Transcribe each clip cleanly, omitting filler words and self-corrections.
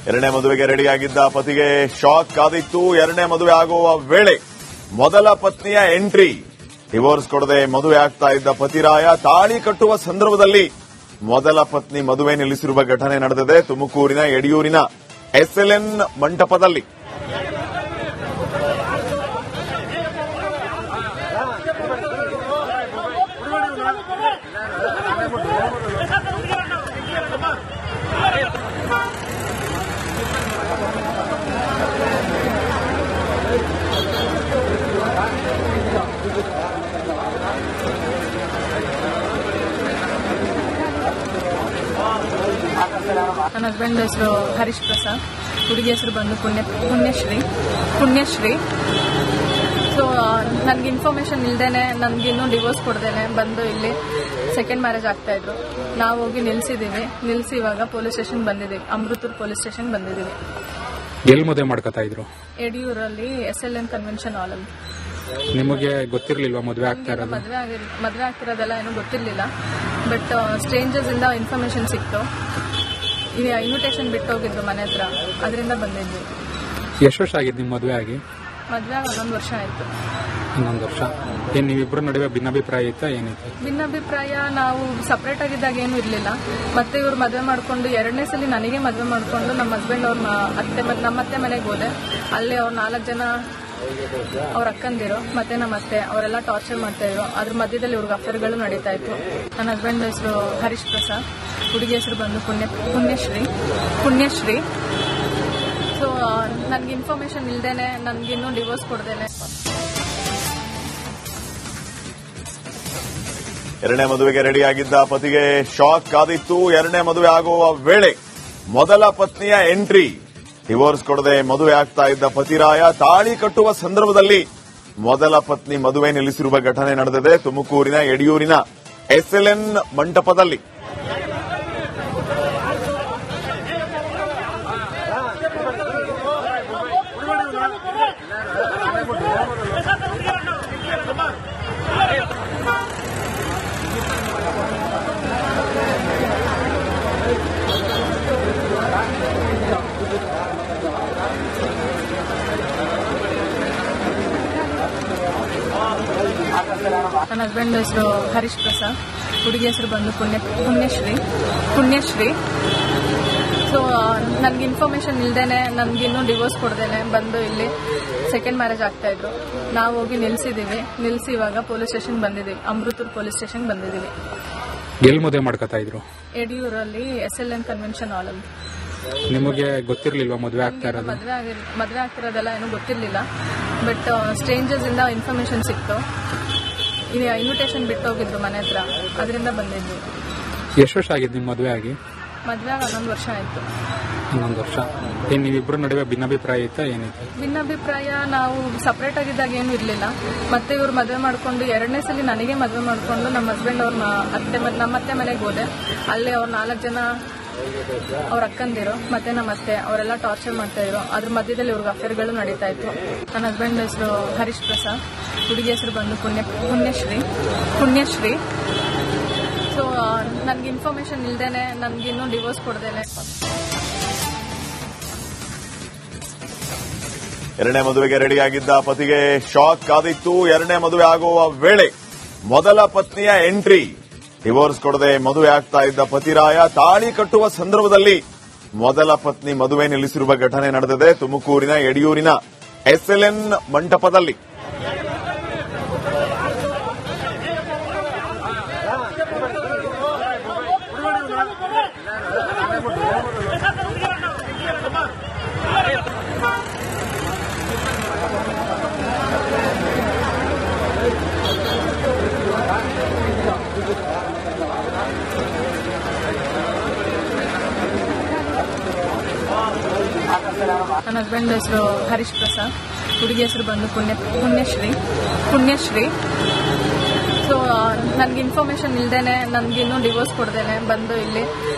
ಎರಡನೇ ಮದುವೆಗೆ ರೆಡಿಯಾಗಿದ್ದ ಪತಿಗೆ ಶಾಕ್ ಕಾದಿತ್ತು. ಎರಡನೇ ಮದುವೆ ಆಗುವ ವೇಳೆ ಮೊದಲ ಪತ್ನಿಯ ಎಂಟ್ರಿ. ಡಿವೋರ್ಸ್ ಕೊಡದೆ ಮದುವೆ ಆಗ್ತಾ ಇದ್ದ ಪತಿರಾಯ ತಾಳಿ ಕಟ್ಟುವ ಸಂದರ್ಭದಲ್ಲಿ ಮೊದಲ ಪತ್ನಿ ಮದುವೆ ನಿಲ್ಲಿಸಿರುವ ಘಟನೆ ನಡೆದಿದೆ. ತುಮಕೂರಿನ ಯಡಿಯೂರಿನ ಎಸ್ಎಲ್ಎನ್ ಮಂಟಪದಲ್ಲಿ. ನನ್ನ ಹಸ್ಬೆಂಡ್ ಹೆಸರು ಹರೀಶ್ ಪ್ರಸಾದ್, ಹುಡುಗಿ ಹೆಸರು ಬಂದು ಪುಣ್ಯಶ್ರೀ. ಸೊ ನನಗೆ ಇನ್ಫಾರ್ಮೇಶನ್ ಇಲ್ದೇನೆ, ನನಗಿನ್ನೂ ಡಿವೋರ್ಸ್ ಕೊಡ್ದೇನೆ ಬಂದು ಇಲ್ಲಿ ಸೆಕೆಂಡ್ ಮ್ಯಾರೇಜ್ ಆಗ್ತಾ ಇದ್ರು. ನಾವು ಹೋಗಿ ನಿಲ್ಸಿ ಇವಾಗ ಪೊಲೀಸ್ ಸ್ಟೇಷನ್ ಬಂದಿದ್ದೀವಿ, ಅಮೃತೂರ್ ಪೊಲೀಸ್ ಸ್ಟೇಷನ್ ಬಂದಿದ್ದೀವಿ. ಎಲ್ಲಿ ಮದುವೆ ಮಾಡ್ಕೊತಾ ಇದ್ರು? ಯಡಿಯೂರಲ್ಲಿ SLN ಕನ್ವೆನ್ಷನ್ ಹಾಲ್ ಅಲ್ಲಿ. ನಿಮಗೆ ಗೊತ್ತಿರ್ಲಿಲ್ವಾ ಮದುವೆ ಆಗ್ತಾ ಇರೋದು? ಮದುವೆ ಆಗ್ತಿರೋದೆಲ್ಲ ಏನೂ ಗೊತ್ತಿರಲಿಲ್ಲ. ಬಟ್ ಸ್ಟ್ರೇಂಜರ್ಸ್ ಇಂದ ಇನ್ಫಾರ್ಮೇಶನ್ ಸಿಕ್ತು. ಈಗ ಇನ್ವಿಟೇಷನ್ ಬಿಟ್ಟು ಹೋಗಿದ್ರು ಮನೆ ಹತ್ರ, ಅದರಿಂದ ಬಂದಿದ್ವಿ. ಎಷ್ಟು ವರ್ಷ ಆಗಿದ್ದು ನಿಮ್ಮ ಮದುವೆ ಆಗಿ? ಮದುವೆ 11 ವರ್ಷ ಆಯ್ತು. 11 ವರ್ಷ. ಏನ್ ನೀವಿಬ್ಬರ ನಡುವೆ ಭಿನ್ನಾಭಿಪ್ರಾಯ ಇತ್ತಾ? ಏನಿತ್ತು ಭಿನ್ನಾಭಿಪ್ರಾಯ? ನಾವು ಸಪರೇಟ್ ಆಗಿದ್ದಾಗ ಏನೂ ಇರಲಿಲ್ಲ. ಮತ್ತೆ ಇವ್ರು ಮದುವೆ ಮಾಡ್ಕೊಂಡು ಎರಡನೇ ಸಲ ನನಗೆ ಮದುವೆ ಮಾಡ್ಕೊಂಡು ನಮ್ಮ ಹಸ್ಬೆಂಡ್ ನಮ್ಮ ಅತ್ತೆ ಮನೆಗೆ ಹೋದೆ. ಅಲ್ಲಿ ಅವ್ರು 4 ಜನ ಅವ್ರ ಅಕ್ಕಂದಿರು ಮತ್ತೆ ನಮ್ಮ ಅತ್ತೆ ಅವರೆಲ್ಲ ಟಾರ್ಚರ್ ಮಾಡ್ತಾ ಇದ್ರು. ಅದ್ರ ಮಧ್ಯದಲ್ಲಿ ಇವ್ರಿಗೆ ಅಫೇರ್ಗಳು ನಡೀತಾ ಇತ್ತು. ನನ್ನ ಹಸ್ಬೆಂಡ್ ಹೆಸರು ಹರೀಶ್ ಪ್ರಸಾದ್, ಹುಡುಗಿ ಹೆಸರು ಬಂದು ಪುಣ್ಯಶ್ರೀ. ಸೊ ನನಗೆ ಇನ್ಫಾರ್ಮೇಶನ್ ಇಲ್ದೇನೆ, ನನಗಿನ್ನೂ ಡಿವೋರ್ಸ್ ಕೊಡ್ದೇನೆ. ಎರಡನೇ ಮದುವೆಗೆ ರೆಡಿಯಾಗಿದ್ದ ಪತಿಗೆ ಶಾಕ್ ಕಾದಿತ್ತು. ಎರಡನೇ ಮದುವೆ ಆಗುವ ವೇಳೆ ಮೊದಲ ಪತ್ನಿಯ ಎಂಟ್ರಿ. ಡಿವೋರ್ಸ್ ಕೊಡದೆ ಮದುವೆ ಆಗ್ತಾ ಇದ್ದ ಪತಿರಾಯ ತಾಳಿ ಕಟ್ಟುವ ಸಂದರ್ಭದಲ್ಲಿ ಮೊದಲ ಪತ್ನಿ ಮದುವೆ ನಿಲ್ಲಿಸಿರುವ ಘಟನೆ ನಡೆದಿದೆ. ತುಮಕೂರಿನ ಯಡಿಯೂರಿನ SLN ಮಂಟಪದಲ್ಲಿ. ನನ್ನ ಹಸ್ಬೆಂಡ್ ಹೆಸರು ಹರೀಶ್ ಪ್ರಸಾದ್, ಹುಡುಗಿ ಹೆಸರು ಬಂದು ಪುಣ್ಯಶ್ರೀ. ಸೊ ನನಗೆ ಇನ್ಫಾರ್ಮೇಶನ್ ಇಲ್ದೇನೆ, ನನಗಿನ್ನೂ ಡಿವೋರ್ಸ್ ಕೊಡ್ದೇನೆ ಬಂದು ಇಲ್ಲಿ ಸೆಕೆಂಡ್ ಮ್ಯಾರೇಜ್ ಆಗ್ತಾ ಇದ್ರು. ನಾವು ಹೋಗಿ ನಿಲ್ಸಿ ಇವಾಗ ಪೊಲೀಸ್ ಸ್ಟೇಷನ್ ಬಂದಿದ್ದೀವಿ, ಅಮೃತೂರ್ ಪೊಲೀಸ್ ಸ್ಟೇಷನ್ ಬಂದಿದ್ದೀವಿ. ಎಲ್ಲಿ ಮದುವೆ ಮಾಡ್ಕೊತಾ ಇದ್ರು? ಯಡಿಯೂರಲ್ಲಿ SLN ಕನ್ವೆನ್ಷನ್ ಹಾಲ್ ಅಲ್ಲಿ. ನಿಮಗೆ ಗೊತ್ತಿರ್ಲಿಲ್ವಾ ಮದುವೆ ಆಗ್ತಾ ಇರೋದು? ಮದುವೆ ಆಗ್ತಿರೋದೆಲ್ಲ ಏನೂ ಗೊತ್ತಿರಲಿಲ್ಲ. ಬಟ್ ಸ್ಟ್ರೇಂಜರ್ಸ್ ಇಂದ ಇನ್ಫಾರ್ಮೇಶನ್ ಸಿಕ್ತು. ಈಗ ಇನ್ವಿಟೇಷನ್ ಬಿಟ್ಟು ಹೋಗಿದ್ರು ಮನೆ ಹತ್ರ, ಅದರಿಂದ ಬಂದಿದ್ವಿ. ಎಷ್ಟು ವರ್ಷ ಆಗಿದ್ದು ನಿಮ್ಮ ಮದುವೆ ಆಗಿ? ಮದುವೆ 11 ವರ್ಷ ಆಯ್ತು. 11 ವರ್ಷ. ಏನ್ ನೀವಿಬ್ಬರ ನಡುವೆ ಭಿನ್ನಾಭಿಪ್ರಾಯ ಇತ್ತಾ? ಏನಿತ್ತು ಭಿನ್ನಾಭಿಪ್ರಾಯ? ನಾವು ಸಪರೇಟ್ ಆಗಿದ್ದಾಗ ಏನೂ ಇರಲಿಲ್ಲ. ಮತ್ತೆ ಇವ್ರು ಮದುವೆ ಮಾಡ್ಕೊಂಡು ಎರಡನೇ ಸಲ ನನಗೆ ಮದುವೆ ಮಾಡ್ಕೊಂಡು ನಮ್ಮ ಹಸ್ಬೆಂಡ್ ನಮ್ಮ ಅತ್ತೆ ಮನೆಗೆ ಹೋದೆ. ಅಲ್ಲಿ ಅವ್ರು 4 ಜನ ಅವ್ರ ಅಕ್ಕಂದಿರು ಮತ್ತೆ ನಮ್ಮ ಅತ್ತೆ ಅವರೆಲ್ಲ ಟಾರ್ಚರ್ ಮಾಡ್ತಾ ಇದ್ರು. ಅದ್ರ ಮಧ್ಯದಲ್ಲಿ ಇವ್ರಿಗೆ ಅಫೇರ್ಗಳು ನಡೀತಾ ಇತ್ತು. ನನ್ನ ಹಸ್ಬೆಂಡ್ ಹೆಸರು ಹರೀಶ್ ಪ್ರಸಾದ್, ಹುಡುಗಿ ಹೆಸರು ಬಂದು ಪುಣ್ಯಶ್ರೀ. ಸೊ ನನಗೆ ಇನ್ಫಾರ್ಮೇಶನ್ ಇಲ್ದೇನೆ, ನನಗಿನ್ನೂ ಡಿವೋರ್ಸ್ ಕೊಡ್ದೇನೆ. ಎರಡನೇ ಮದುವೆಗೆ ರೆಡಿಯಾಗಿದ್ದ ಪತಿಗೆ ಶಾಕ್ ಕಾದಿತ್ತು. ಎರಡನೇ ಮದುವೆ ಆಗುವ ವೇಳೆ ಮೊದಲ ಪತ್ನಿಯ ಎಂಟ್ರಿ. ಡಿವೋರ್ಸ್ ಕೊಡದೆ ಮದುವೆ ಆಗ್ತಾ ಇದ್ದ ಪತಿರಾಯ ತಾಳಿ ಕಟ್ಟುವ ಸಂದರ್ಭದಲ್ಲಿ ಮೊದಲ ಪತ್ನಿ ಮದುವೆ ನಿಲ್ಲಿಸಿರುವ ಘಟನೆ ನಡೆದಿದೆ. ತುಮಕೂರಿನ ಯಡಿಯೂರಿನ SLN ಮಂಟಪದಲ್ಲಿ. ನನ್ನ ಹಸ್ಬೆಂಡ್ ಹೆಸರು ಹರೀಶ್ ಪ್ರಸಾದ್, ಹುಡುಗಿ ಹೆಸರು ಬಂದು ಪುಣ್ಯಶ್ರೀ. ಸೊ ನನಗೆ ಇನ್ಫಾರ್ಮೇಶನ್ ಇಲ್ದೇನೆ, ನನಗಿನ್ನೂ ಡಿವೋರ್ಸ್ ಕೊಡ್ದೇನೆ ಬಂದು ಇಲ್ಲಿ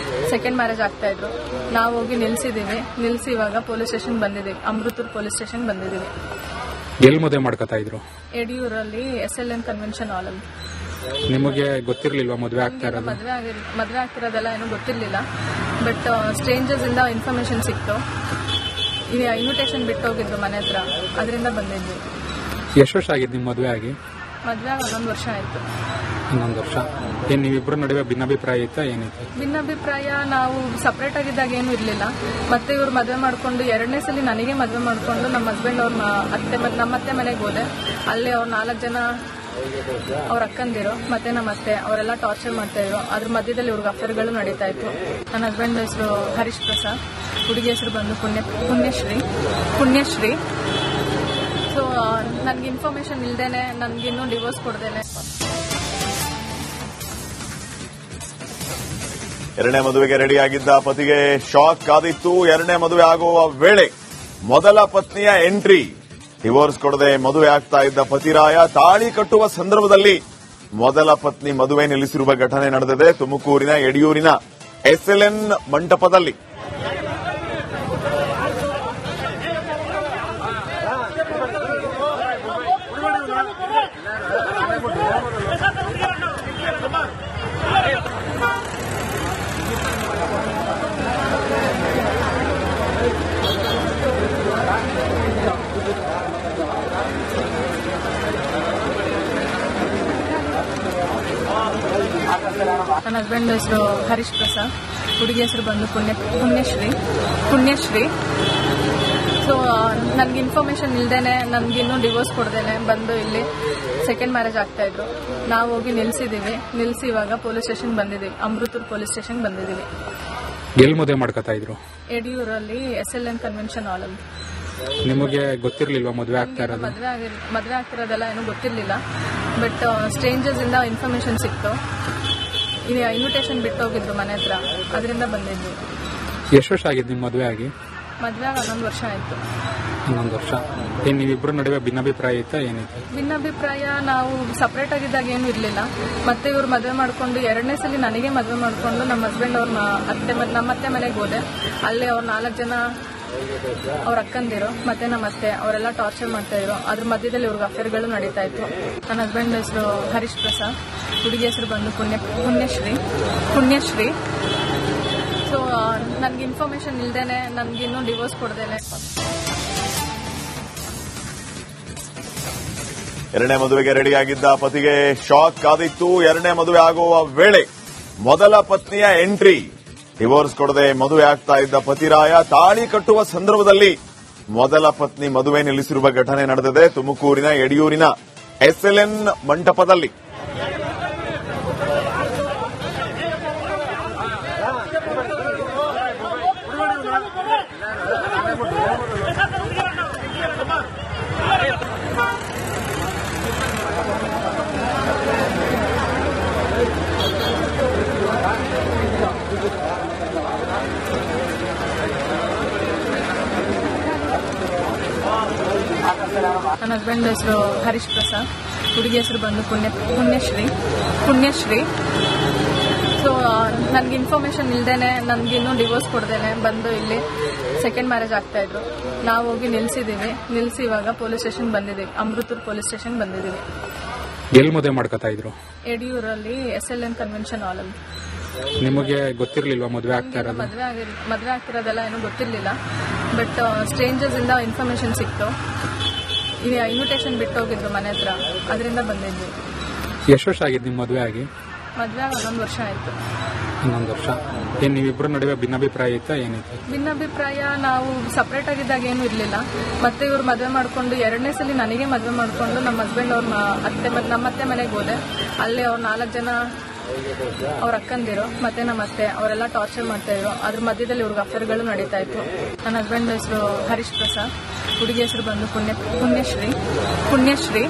ಸೆಕೆಂಡ್ ಮ್ಯಾರೇಜ್ ಆಗ್ತಾ ಇದ್ರು. ನಾವು ಹೋಗಿ ನಿಲ್ಸಿ ಇವಾಗ ಪೊಲೀಸ್ ಸ್ಟೇಷನ್ ಬಂದಿದ್ದೀವಿ, ಅಮೃತೂರ್ ಪೊಲೀಸ್ ಸ್ಟೇಷನ್ ಬಂದಿದ್ದೀವಿ. ಎಲ್ಲಿ ಮದುವೆ ಮಾಡ್ಕೊತಾ ಇದ್ರು? ಯಡಿಯೂರಲ್ಲಿ SLN ಕನ್ವೆನ್ಷನ್ ಹಾಲ್ ಅಲ್ಲಿ. ನಿಮಗೆ ಗೊತ್ತಿರ್ಲಿಲ್ವಾ ಮದುವೆ ಆಗ್ತಾ ಇರೋದು? ಮದುವೆ ಆಗ್ತಿರೋದೆಲ್ಲ ಏನೂ ಗೊತ್ತಿರಲಿಲ್ಲ. ಬಟ್ ಸ್ಟ್ರೇಂಜರ್ಸ್ ಇಂದ ಇನ್ಫಾರ್ಮೇಶನ್ ಸಿಕ್ತು. ಈಗ ಇನ್ವಿಟೇಷನ್ ಬಿಟ್ಟು ಹೋಗಿದ್ರು ಮನೆ ಹತ್ರ, ಅದರಿಂದ ಬಂದಿದ್ವಿ. ಎಷ್ಟು ವರ್ಷ ಆಗಿದ್ದು ನಿಮ್ಮ ಮದುವೆ ಆಗಿ? ಮದುವೆ 11 ವರ್ಷ ಆಯ್ತು. 11 ವರ್ಷ. ನೀವಿಬ್ಬರ ನಡುವೆ ಭಿನ್ನಾಭಿಪ್ರಾಯ ಇತ್ತಾ ಏನಿತ್ತು? ಭಿನ್ನಾಭಿಪ್ರಾಯ, ನಾವು ಸಪರೇಟ್ ಆಗಿದ್ದಾಗ ಏನು ಇರಲಿಲ್ಲ. ಮತ್ತೆ ಇವ್ರು ಮದುವೆ ಮಾಡ್ಕೊಂಡು 2ನೇ ಸಲ ನನಗೆ ಮದುವೆ ಮಾಡ್ಕೊಂಡು ನಮ್ಮ ಹಸ್ಬೆಂಡ್ ಅವ್ರ ನಮ್ಮತ್ತೆ ಮನೆಗೆ ಹೋದೆ. ಅಲ್ಲಿ ಅವ್ರು 4 ಜನ ಅವ್ರ ಅಕ್ಕಂದಿರು ಮತ್ತೆ ನಮ್ಮ ಅತ್ತೆ ಅವರೆಲ್ಲ ಟಾರ್ಚರ್ ಮಾಡ್ತಾ ಇದ್ರು. ಅದ್ರ ಮಧ್ಯದಲ್ಲಿ ಇವ್ರಿಗೆ ಅಫೇರ್ಗಳು ನಡೀತಾ ಇತ್ತು. ನನ್ನ ಹಸ್ಬೆಂಡ್ ಹೆಸರು ಹರೀಶ್ ಪ್ರಸಾದ್, ಹುಡುಗಿ ಹೆಸರು ಬಂದು ಪುಣ್ಯಶ್ರೀ. ಸೊ ನನ್ಗೆ ಇನ್ಫಾರ್ಮೇಶನ್ ಇಲ್ದೇನೆ, ನನ್ಗಿನ್ನೂ ಡಿವೋರ್ಸ್ ಕೊಡ್ದೇನೆ. 2ನೇ ಮದುವೆಗೆ ರೆಡಿಯಾಗಿದ್ದ ಪತಿಗೆ ಶಾಕ್ ಕಾದಿತ್ತು. 2ನೇ ಮದುವೆ ಆಗುವ ವೇಳೆ ಮೊದಲ ಪತ್ನಿಯ ಎಂಟ್ರಿ. ಡಿವೋರ್ಸ್ ಕೊಡದೆ ಮದುವೆ ಆಗ್ತಾ ಇದ್ದ ಪತಿರಾಯ ತಾಳಿ ಕಟ್ಟುವ ಸಂದರ್ಭದಲ್ಲಿ ಮೊದಲ ಪತ್ನಿ ಮದುವೆ ನಿಲ್ಲಿಸಿರುವ ಘಟನೆ ನಡೆದಿದೆ. ತುಮಕೂರಿನ ಯಡಿಯೂರಿನ SLN ಮಂಟಪದಲ್ಲಿ. ನನ್ನ ಹಸ್ಬೆಂಡ್ ಹೆಸರು ಹರೀಶ್ ಪ್ರಸಾದ್, ಹುಡುಗಿ ಹೆಸರು ಬಂದು ಪುಣ್ಯಶ್ರೀ. ಸೊ ನನ್ಗೆ ಇನ್ಫಾರ್ಮೇಶನ್ ಇಲ್ದೇನೆ, ನನ್ಗಿನ್ನೂ ಡಿವೋರ್ಸ್ ಕೊಡ್ದೇನೆ ಬಂದು ಇಲ್ಲಿ ಸೆಕೆಂಡ್ ಮ್ಯಾರೇಜ್ ಆಗ್ತಾ ಇದ್ರು. ನಾವು ಹೋಗಿ ನಿಲ್ಸಿ ಇವಾಗ ಪೊಲೀಸ್ ಸ್ಟೇಷನ್ ಬಂದಿದ್ದೀವಿ, ಅಮೃತೂರ್ ಪೊಲೀಸ್ ಸ್ಟೇಷನ್ ಬಂದಿದ್ದೀವಿ. ಎಲ್ಲಿ ಮದುವೆ ಮಾಡ್ಕೊತಾ ಇದ್ರು? ಯಡಿಯೂರಲ್ಲಿ SLN ಕನ್ವೆನ್ಷನ್ ಹಾಲ್ ಅಲ್ಲಿ. ನಿಮಗೆ ಗೊತ್ತಿರ್ಲಿಲ್ವಾ ಮದುವೆ ಆಗ್ತಾ ಇರೋದು? ಮದುವೆ ಆಗ್ತಿರೋದೆಲ್ಲ ಏನೂ ಗೊತ್ತಿರಲಿಲ್ಲ. ಬಟ್ ಸ್ಟ್ರೇಂಜರ್ಸ್ ಇಂದ ಇನ್ಫಾರ್ಮೇಶನ್ ಸಿಕ್ತು. ಈಗ ಇನ್ವಿಟೇಷನ್ ಬಿಟ್ಟು ಹೋಗಿದ್ರು ಮನೆ ಹತ್ರ, ಅದರಿಂದ ಬಂದಿದ್ವಿ. ಎಷ್ಟು ವರ್ಷ ಆಗಿದ್ದು ನಿಮ್ಮ ಮದುವೆ ಆಗಿ? ಮದುವೆ 11 ವರ್ಷ ಆಯ್ತು. 11 ವರ್ಷ. ನೀವಿಬ್ಬರ ನಡುವೆ ಭಿನ್ನಾಭಿಪ್ರಾಯ ಇತ್ತಾ ಏನಿತ್ತು? ಭಿನ್ನಾಭಿಪ್ರಾಯ, ನಾವು ಸಪರೇಟ್ ಆಗಿದ್ದಾಗ ಏನು ಇರಲಿಲ್ಲ. ಮತ್ತೆ ಇವ್ರು ಮದುವೆ ಮಾಡ್ಕೊಂಡು 2ನೇ ಸಲ ನನಗೆ ಮದುವೆ ಮಾಡ್ಕೊಂಡು ನಮ್ಮ ಹಸ್ಬೆಂಡ್ ಅವ್ರ ನಮ್ಮತ್ತೆ ಮನೆಗೆ ಹೋದೆ. ಅಲ್ಲಿ ಅವ್ರು 4 ಜನ ಅವ್ರ ಅಕ್ಕಂದಿರು ಮತ್ತೆ ನಮ್ಮ ಅತ್ತೆ ಅವರೆಲ್ಲ ಟಾರ್ಚರ್ ಮಾಡ್ತಾ ಇದ್ರು. ಅದ್ರ ಮಧ್ಯದಲ್ಲಿ ಇವ್ರಿಗೆ ಅಫೇರ್ಗಳು ನಡೀತಾ ಇತ್ತು. ನನ್ನ ಹಸ್ಬೆಂಡ್ ಹೆಸರು ಹರೀಶ್ ಪ್ರಸಾದ್, ಹುಡುಗಿ ಹೆಸರು ಬಂದು ಪುಣ್ಯಶ್ರೀ. ಸೊ ನನ್ಗೆ ಇನ್ಫಾರ್ಮೇಶನ್ ಇಲ್ದೇನೆ, ನನ್ಗಿನ್ನೂ ಡಿವೋರ್ಸ್ ಕೊಡ್ದೇನೆ. 2ನೇ ಮದುವೆಗೆ ರೆಡಿಯಾಗಿದ್ದ ಪತಿಗೆ ಶಾಕ್ ಕಾದಿತ್ತು. 2ನೇ ಮದುವೆ ಆಗುವ ವೇಳೆ ಮೊದಲ ಪತ್ನಿಯ ಎಂಟ್ರಿ. ಡಿವೋರ್ಸ್ ಕೊಡದೆ ಮದುವೆ ಆಗ್ತಾ ಇದ್ದ ಪತಿರಾಯ ತಾಳಿ ಕಟ್ಟುವ ಸಂದರ್ಭದಲ್ಲಿ ಮೊದಲ ಪತ್ನಿ ಮದುವೆ ನಿಲ್ಲಿಸಿರುವ ಘಟನೆ ನಡೆದಿದೆ. ತುಮಕೂರಿನ ಯಡಿಯೂರಿನ SLN ಮಂಟಪದಲ್ಲಿ. ನನ್ನ ಹಸ್ಬೆಂಡ್ ಹೆಸರು ಹರೀಶ್ ಪ್ರಸಾದ್, ಹುಡುಗಿ ಹೆಸರು ಬಂದು ಪುಣ್ಯಶ್ರೀ. ಸೊ ನನ್ಗೆ ಇನ್ಫಾರ್ಮೇಶನ್ ಇಲ್ದೇನೆ, ನನ್ಗಿನ್ನೂ ಡಿವೋರ್ಸ್ ಕೊಡ್ದೇನೆ ಬಂದು ಇಲ್ಲಿ ಸೆಕೆಂಡ್ ಮ್ಯಾರೇಜ್ ಆಗ್ತಾ ಇದ್ರು. ನಾವು ಹೋಗಿ ನಿಲ್ಸಿ ಇವಾಗ ಪೊಲೀಸ್ ಸ್ಟೇಷನ್ ಬಂದಿದ್ದೀವಿ, ಅಮೃತೂರ್ ಪೊಲೀಸ್ ಸ್ಟೇಷನ್ ಬಂದಿದ್ದೀವಿ. ಎಲ್ಲಿ ಮದುವೆ ಮಾಡ್ಕೊತಾ ಇದ್ರು? ಯಡಿಯೂರಲ್ಲಿ SLN ಕನ್ವೆನ್ಷನ್ ಹಾಲ್ ಅಲ್ಲಿ. ನಿಮಗೆ ಗೊತ್ತಿರ್ಲಿಲ್ವಾ ಮದುವೆ ಆಗ್ತಾ ಇರೋದು? ಮದುವೆ ಆಗ್ತಿರೋದೆಲ್ಲ ಏನೂ ಗೊತ್ತಿರಲಿಲ್ಲ. ಬಟ್ ಸ್ಟ್ರೇಂಜರ್ಸ್ ಇಂದ ಇನ್ಫಾರ್ಮೇಶನ್ ಸಿಕ್ತು. ಈಗ ಇನ್ವಿಟೇಷನ್ ಬಿಟ್ಟು ಹೋಗಿದ್ರು ಮನೆ ಹತ್ರ, ಅದರಿಂದ ಬಂದಿದ್ವಿ. ಎಷ್ಟು ವರ್ಷ ಆಗಿದ್ದು ನಿಮ್ಮ ಮದುವೆ ಆಗಿ? ಮದುವೆ 11 ವರ್ಷ ಆಯ್ತು. 11 ವರ್ಷ. ನೀವಿಬ್ಬರ ನಡುವೆ ಭಿನ್ನಾಭಿಪ್ರಾಯ ಇತ್ತಾ ಏನಿತ್ತು? ಭಿನ್ನಾಭಿಪ್ರಾಯ, ನಾವು ಸಪರೇಟ್ ಆಗಿದ್ದಾಗ ಏನು ಇರಲಿಲ್ಲ. ಮತ್ತೆ ಇವ್ರು ಮದುವೆ ಮಾಡ್ಕೊಂಡು 2ನೇ ಸಲ ನನಗೆ ಮದುವೆ ಮಾಡ್ಕೊಂಡು ನಮ್ಮ ಹಸ್ಬೆಂಡ್ ಅವ್ರ ನಮ್ಮತ್ತೆ ಮನೆಗೆ ಹೋದೆ. ಅಲ್ಲಿ ಅವ್ರು 4 ಜನ ಅವ್ರ ಅಕ್ಕಂದಿರು ಮತ್ತೆ ನಮ್ಮ ಅತ್ತೆ ಅವರೆಲ್ಲ ಟಾರ್ಚರ್ ಮಾಡ್ತಾ ಇದ್ರು. ಅದ್ರ ಮಧ್ಯದಲ್ಲಿ ಇವ್ರಿಗೆ ಅಫೇರ್ಗಳು ನಡೀತಾ ಇತ್ತು. ನನ್ನ ಹಸ್ಬೆಂಡ್ ಹೆಸರು ಹರೀಶ್ ಪ್ರಸಾದ್, ಹುಡುಗಿ ಹೆಸರು ಬಂದು ಪುಣ್ಯಶ್ರೀ.